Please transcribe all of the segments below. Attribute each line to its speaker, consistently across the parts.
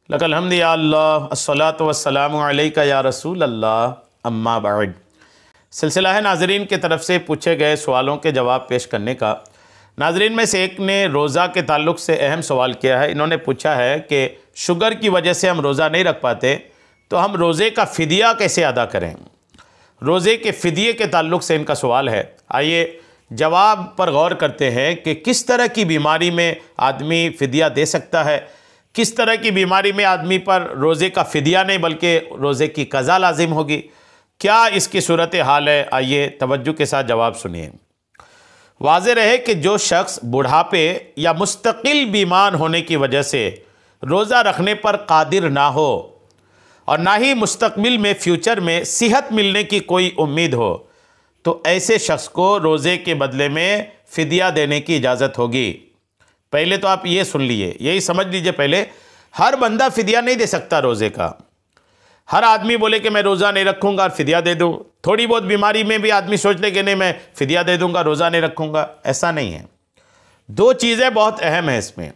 Speaker 1: लकल हम्द या अल्लाह अस्सलातु वस्सलामु अलैका या रसूल अल्लाह अम्मा बाद। सिलसिला है नाजरीन के तरफ से पूछे गए सवालों के जवाब पेश करने का। नाजरीन में से एक ने रोज़ा के ताल्लुक़ से अहम सवाल किया है। इन्होंने पूछा है कि शुगर की वजह से हम रोज़ा नहीं रख पाते तो हम रोज़े का फ़िदिया कैसे अदा करें। रोज़े के फ़िदिये के ताल्लुक़ से इनका सवाल है। आइए जवाब पर गौर करते हैं कि किस तरह की बीमारी में आदमी फ़िदिया दे सकता है, किस तरह की बीमारी में आदमी पर रोज़े का फ़िदिया नहीं बल्कि रोज़े की क़ज़ा लाजिम होगी, क्या इसकी सूरत हाल है। आइए तवज्जो के साथ जवाब सुनिए। वाज़ेह रहे कि जो शख्स बुढ़ापे या मुस्तकिल बीमार होने की वजह से रोज़ा रखने पर कादिर ना हो और ना ही मुस्तकबिल में फ्यूचर में सेहत मिलने की कोई उम्मीद हो तो ऐसे शख्स को रोज़े के बदले में फ़िदिया देने की इजाज़त होगी। पहले तो आप ये सुन लीजिए, यही समझ लीजिए, पहले हर बंदा फ़िदिया नहीं दे सकता रोज़े का। हर आदमी बोले कि मैं रोज़ा नहीं रखूँगा और फ़िदिया दे दूँ। थोड़ी बहुत बीमारी में भी आदमी सोच ले कि नहीं मैं फ़िदिया दे दूँगा, रोज़ा नहीं रखूँगा, ऐसा नहीं है। दो चीज़ें बहुत अहम हैं इसमें।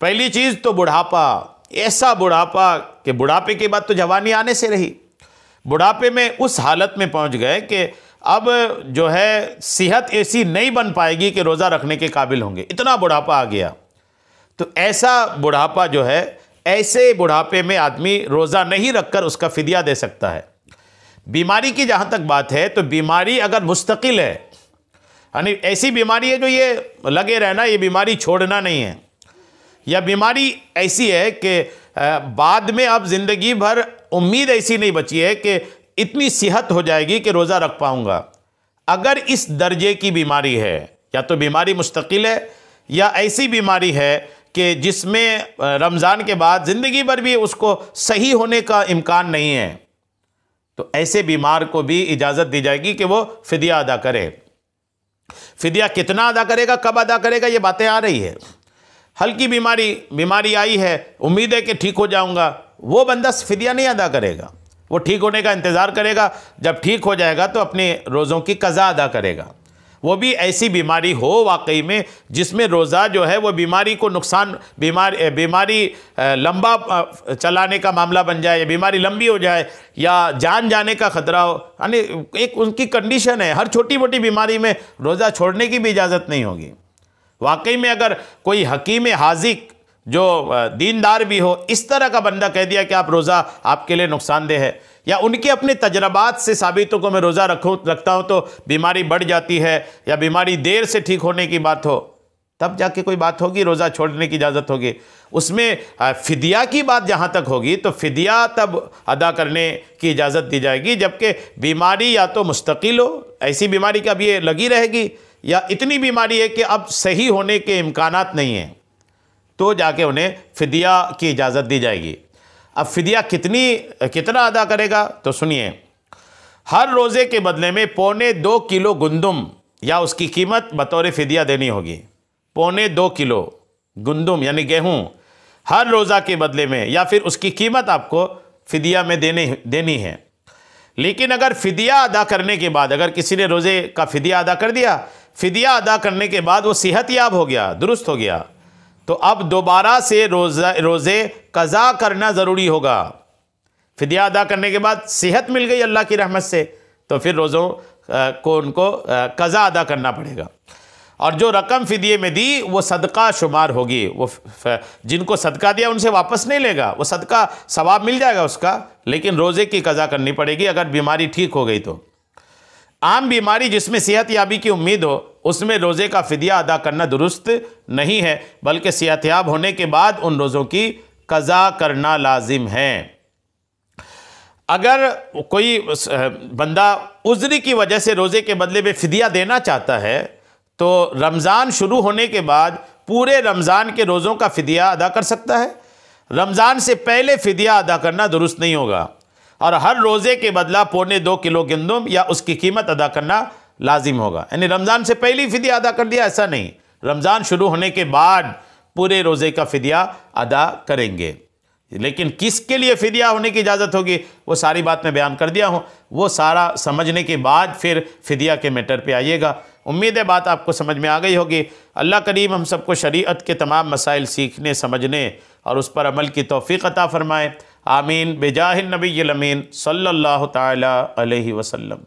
Speaker 1: पहली चीज़ तो बुढ़ापा, ऐसा बुढ़ापा कि बुढ़ापे के बाद तो जवानी आने से रही, बुढ़ापे में उस हालत में पहुँच गए कि अब जो है सेहत ऐसी नहीं बन पाएगी कि रोज़ा रखने के काबिल होंगे, इतना बुढ़ापा आ गया। तो ऐसा बुढ़ापा जो है, ऐसे बुढ़ापे में आदमी रोज़ा नहीं रखकर उसका फ़िदिया दे सकता है। बीमारी की जहाँ तक बात है तो बीमारी अगर मुस्तकिल है, यानी ऐसी बीमारी है जो ये लगे रहना, ये बीमारी छोड़ना नहीं है, या बीमारी ऐसी है कि बाद में अब ज़िंदगी भर उम्मीद ऐसी नहीं बची है कि इतनी सेहत हो जाएगी कि रोज़ा रख पाऊँगा। अगर इस दर्जे की बीमारी है, या तो बीमारी मुस्तकिल है या ऐसी बीमारी है कि जिसमें रमज़ान के बाद ज़िंदगी भर भी उसको सही होने का इम्कान नहीं है, तो ऐसे बीमार को भी इजाज़त दी जाएगी कि वो फ़िदिया अदा करे। फ़िदिया कितना अदा करेगा, कब अदा करेगा, ये बातें आ रही है। हल्की बीमारी आई है, उम्मीद है कि ठीक हो जाऊँगा, वो बंदा फ़िदिया नहीं अदा करेगा, वो ठीक होने का इंतज़ार करेगा। जब ठीक हो जाएगा तो अपने रोज़ों की क़ज़ा अदा करेगा। वो भी ऐसी बीमारी हो वाकई में जिसमें रोज़ा जो है वो बीमारी को नुकसान, बीमारी लंबा चलाने का मामला बन जाए, या बीमारी लंबी हो जाए, या जान जाने का ख़तरा हो, यानी एक उनकी कंडीशन है। हर छोटी मोटी बीमारी में रोज़ा छोड़ने की भी इजाज़त नहीं होगी। वाकई में अगर कोई हकीम हाज़िक जो दीनदार भी हो, इस तरह का बंदा कह दिया कि आप रोज़ा आपके लिए नुकसानदेह है, या उनके अपने तजर्बात से साबित हो को मैं रोज़ा रखता हूँ तो बीमारी बढ़ जाती है, या बीमारी देर से ठीक होने की बात हो, तब जाके कोई बात होगी, रोज़ा छोड़ने की इजाज़त होगी। उसमें फ़िदिया की बात जहाँ तक होगी तो फ़िदिया तब अदा करने की इजाज़त दी जाएगी जबकि बीमारी या तो मुस्तकिल हो, ऐसी बीमारी का भी ये लगी रहेगी, या इतनी बीमारी है कि अब सही होने के इम्कानात नहीं हैं, तो जाके उन्हें फ़िदिया की इजाज़त दी जाएगी। अब फ़िदिया कितना अदा करेगा तो सुनिए। हर रोज़े के बदले में 2.25 किलो गुंदुम या उसकी कीमत बतौर फ़िदिया देनी होगी। 2.25 किलो गुंदुम यानी गेहूँ हर रोज़ा के बदले में, या फिर उसकी कीमत आपको फ़िदिया में देनी है। लेकिन अगर फ़िदिया अदा करने के बाद, अगर किसी ने रोज़े का फ़िदिया अदा कर दिया, फ़िदिया अदा करने के बाद वो सेहतयाब हो गया, दुरुस्त हो गया, तो अब दोबारा से रोज़े क़ज़ा करना ज़रूरी होगा। फ़िदिया अदा करने के बाद सेहत मिल गई अल्लाह की रहमत से, तो फिर रोज़ों को उनको क़ज़ा अदा करना पड़ेगा। और जो रकम फ़िदिये में दी वो सदका शुमार होगी। वो जिनको सदका दिया उनसे वापस नहीं लेगा, वो सदका सवाब मिल जाएगा उसका, लेकिन रोज़े की क़ज़ा करनी पड़ेगी अगर बीमारी ठीक हो गई तो। आम बीमारी जिसमें सेहत याबी की उम्मीद हो, उसमें रोज़े का फ़िदिया अदा करना दुरुस्त नहीं है, बल्कि सेहतयाब होने के बाद उन रोज़ों की क़ज़ा करना लाजिम है। अगर कोई बंदा उज़्र की वजह से रोज़े के बदले में फ़िदिया देना चाहता है तो रमज़ान शुरू होने के बाद पूरे रमज़ान के रोज़ों का फ़िदिया अदा कर सकता है। रमज़ान से पहले फ़िदिया अदा करना दुरुस्त नहीं होगा, और हर रोज़े के बदला 2.25 किलो गंदम या उसकी कीमत अदा करना लाजिम होगा। यानी रमज़ान से पहले ही फ़िदिया अदा कर दिया, ऐसा नहीं, रमज़ान शुरू होने के बाद पूरे रोज़े का फ़िदिया अदा करेंगे। लेकिन किसके लिए फ़िदिया होने की इजाज़त होगी वो सारी बात मैं बयान कर दिया हूँ, वो सारा समझने के बाद फिर फ़िदिया के मैटर पे आइएगा। उम्मीद है बात आपको समझ में आ गई होगी। अल्लाह करीम हम सबको शरीयत के तमाम मसाइल सीखने, समझने और उस पर अमल की तौफ़ीक़ अता फ़रमाए। आमीन। बेजाहिन नबी अमीन सल्लल्लाहु ताला अलैहि वसल्लम।